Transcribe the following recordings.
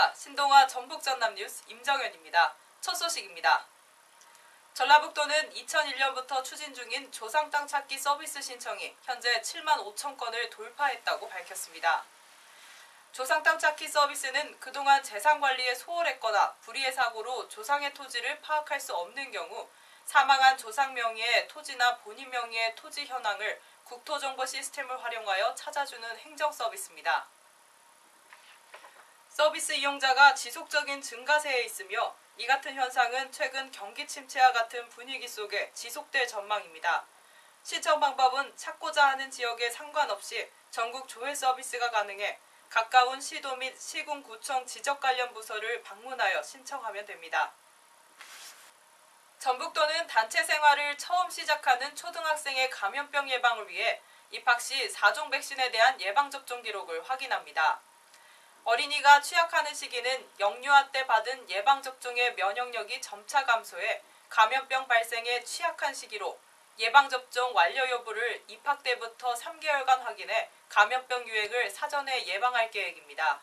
안녕하십니까. 신동아 전북전남뉴스 임정현입니다. 첫 소식입니다. 전라북도는 2001년부터 추진 중인 조상 땅 찾기 서비스 신청이 현재 7만 5천 건을 돌파했다고 밝혔습니다. 조상 땅 찾기 서비스는 그동안 재산 관리에 소홀했거나 불의의 사고로 조상의 토지를 파악할 수 없는 경우 사망한 조상 명의의 토지나 본인 명의의 토지 현황을 국토정보 시스템을 활용하여 찾아주는 행정 서비스입니다. 서비스 이용자가 지속적인 증가세에 있으며 이 같은 현상은 최근 경기 침체와 같은 분위기 속에 지속될 전망입니다. 신청 방법은 찾고자 하는 지역에 상관없이 전국 조회 서비스가 가능해 가까운 시도 및 시군구청 지적 관련 부서를 방문하여 신청하면 됩니다. 전북도는 단체 생활을 처음 시작하는 초등학생의 감염병 예방을 위해 입학 시 4종 백신에 대한 예방접종 기록을 확인합니다. 어린이가 취약하는 시기는 영유아 때 받은 예방접종의 면역력이 점차 감소해 감염병 발생에 취약한 시기로 예방접종 완료 여부를 입학 때부터 3개월간 확인해 감염병 유행을 사전에 예방할 계획입니다.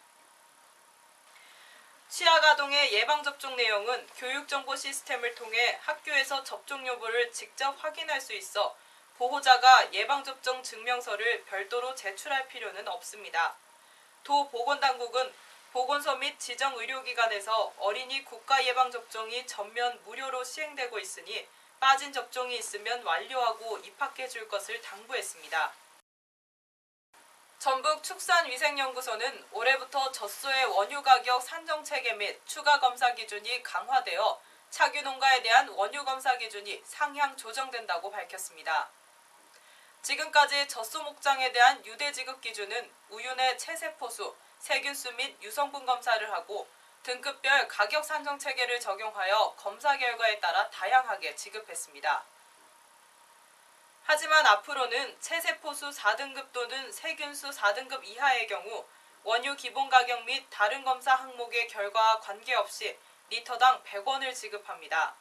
취약아동의 예방접종 내용은 교육정보 시스템을 통해 학교에서 접종 여부를 직접 확인할 수 있어 보호자가 예방접종 증명서를 별도로 제출할 필요는 없습니다. 도 보건당국은 보건소 및 지정 의료기관에서 어린이 국가예방접종이 전면 무료로 시행되고 있으니 빠진 접종이 있으면 완료하고 입학해 줄 것을 당부했습니다. 전북축산위생연구소는 올해부터 젖소의 원유 가격 산정 체계 및 추가 검사 기준이 강화되어 착유 농가에 대한 원유 검사 기준이 상향 조정된다고 밝혔습니다. 지금까지 젖소 목장에 대한 유대 지급 기준은 우유 내 체세포수, 세균수 및 유성분 검사를 하고 등급별 가격 산정 체계를 적용하여 검사 결과에 따라 다양하게 지급했습니다. 하지만 앞으로는 체세포수 4등급 또는 세균수 4등급 이하의 경우 원유 기본 가격 및 다른 검사 항목의 결과와 관계없이 리터당 100원을 지급합니다.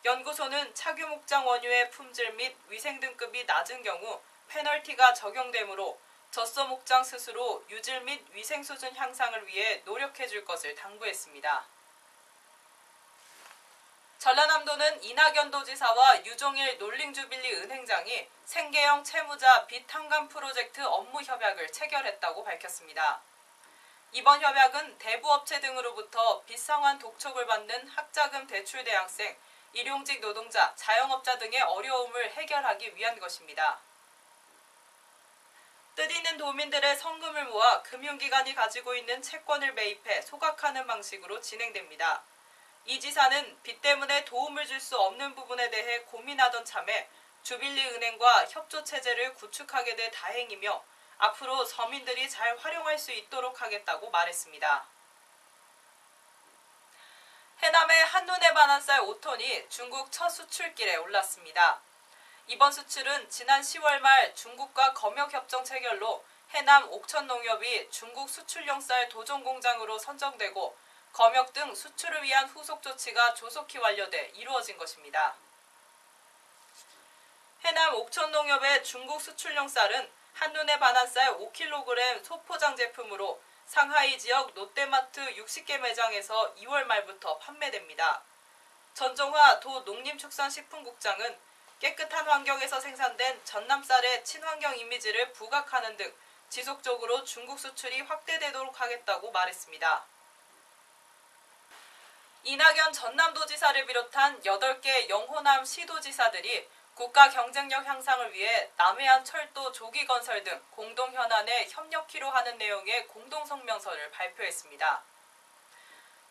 연구소는 착유 목장 원유의 품질 및 위생 등급이 낮은 경우 페널티가 적용되므로 젖소 목장 스스로 유질 및 위생 수준 향상을 위해 노력해 줄 것을 당부했습니다. 전라남도는 이낙연 도지사와 유종일 롤링주빌리 은행장이 생계형 채무자 빚 탕감 프로젝트 업무 협약을 체결했다고 밝혔습니다. 이번 협약은 대부업체 등으로부터 빚 상환 독촉을 받는 학자금 대출 대학생, 일용직 노동자, 자영업자 등의 어려움을 해결하기 위한 것입니다. 뜻있는 도민들의 성금을 모아 금융기관이 가지고 있는 채권을 매입해 소각하는 방식으로 진행됩니다. 이 지사는 빚 때문에 도움을 줄 수 없는 부분에 대해 고민하던 참에 주빌리 은행과 협조체제를 구축하게 돼 다행이며 앞으로 서민들이 잘 활용할 수 있도록 하겠다고 말했습니다. 해남의 한눈에 반한 쌀 5톤이 중국 첫 수출길에 올랐습니다. 이번 수출은 지난 10월 말 중국과 검역협정 체결로 해남 옥천농협이 중국 수출용 쌀 도전공장으로 선정되고 검역 등 수출을 위한 후속 조치가 조속히 완료돼 이루어진 것입니다. 해남 옥천농협의 중국 수출용 쌀은 한눈에 반한 쌀 5kg 소포장 제품으로 상하이 지역 롯데마트 60개 매장에서 2월 말부터 판매됩니다. 전종화 도 농림축산식품국장은 깨끗한 환경에서 생산된 전남쌀의 친환경 이미지를 부각하는 등 지속적으로 중국 수출이 확대되도록 하겠다고 말했습니다. 이낙연 전남도지사를 비롯한 8개 영호남 시도지사들이 국가 경쟁력 향상을 위해 남해안 철도 조기 건설 등 공동 현안에 협력키로 하는 내용의 공동성명서를 발표했습니다.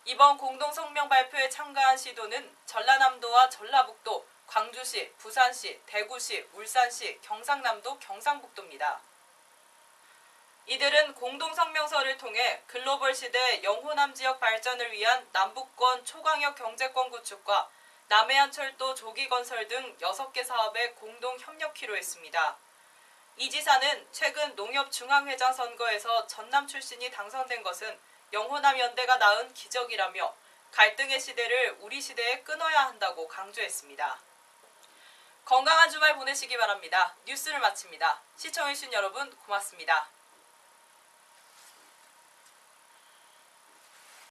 이번 공동성명 발표에 참가한 시도는 전라남도와 전라북도, 광주시, 부산시, 대구시, 울산시, 경상남도, 경상북도입니다. 이들은 공동성명서를 통해 글로벌 시대 영호남 지역 발전을 위한 남북권 초강력 경제권 구축과 남해안 철도 조기 건설 등 6개 사업에 공동 협력키로 했습니다. 이 지사는 최근 농협중앙회장 선거에서 전남 출신이 당선된 것은 영호남 연대가 낳은 기적이라며 갈등의 시대를 우리 시대에 끊어야 한다고 강조했습니다. 건강한 주말 보내시기 바랍니다. 뉴스를 마칩니다. 시청해주신 여러분 고맙습니다.